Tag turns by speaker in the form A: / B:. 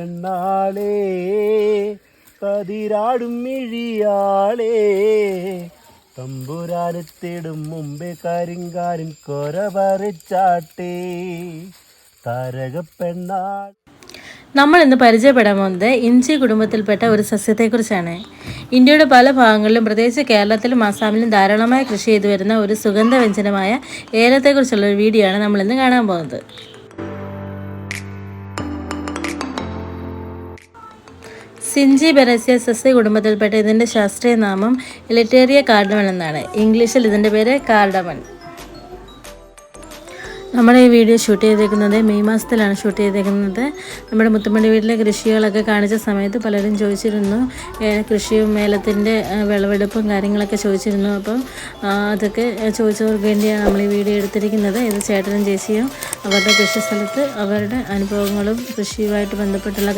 A: പെണ്ണാളേ കതിരാടും മിഴിയാളേ തമ്പുരാനെത്തിടും മുമ്പേ കരിങ്കാരൻ കൊര പറിച്ചാട്ടേ താരക പെണ്ണാൾ.
B: നമ്മൾ ഇന്ന് പരിചയപ്പെടാൻ പോകുന്നത് ഇഞ്ചി കുടുംബത്തിൽപ്പെട്ട ഒരു സസ്യത്തെക്കുറിച്ചാണ്. ഇന്ത്യയുടെ പല ഭാഗങ്ങളിലും പ്രത്യേകിച്ച് കേരളത്തിലും ആസാമിലും ധാരാളമായി കൃഷി ചെയ്തു വരുന്ന ഒരു സുഗന്ധവ്യഞ്ജനമായ ഏലത്തെക്കുറിച്ചുള്ള ഒരു വീഡിയോ ആണ് നമ്മളിന്ന് കാണാൻ പോകുന്നത്. സിഞ്ചിബെറേസിയ സസ്യ കുടുംബത്തിൽപ്പെട്ട ഇതിൻ്റെ ശാസ്ത്രീയ നാമം എലിറ്റേറിയ കാർഡമൺ എന്നാണ്. ഇംഗ്ലീഷിൽ ഇതിൻ്റെ പേര് കാർഡമൺ. നമ്മൾ ഈ വീഡിയോ ഷൂട്ട് ചെയ്തേക്കുന്നത് മെയ് മാസത്തിലാണ് ഷൂട്ട് ചെയ്തേക്കുന്നത്. നമ്മുടെ മുത്തുമണി വീട്ടിലെ കൃഷികളൊക്കെ കാണിച്ച സമയത്ത് പലരും ചോദിച്ചിരുന്നു, കൃഷിയും ഏലത്തിൻ്റെ വിളവെടുപ്പും കാര്യങ്ങളൊക്കെ ചോദിച്ചിരുന്നു. അപ്പം അതൊക്കെ ചോദിച്ചവർക്ക് വേണ്ടിയാണ് നമ്മൾ ഈ വീഡിയോ എടുത്തിരിക്കുന്നത്. ഇത് ചേട്ടനും ചേച്ചിയും അവരുടെ കൃഷി സ്ഥലത്ത് അവരുടെ അനുഭവങ്ങളും കൃഷിയുമായിട്ട് ബന്ധപ്പെട്ടുള്ള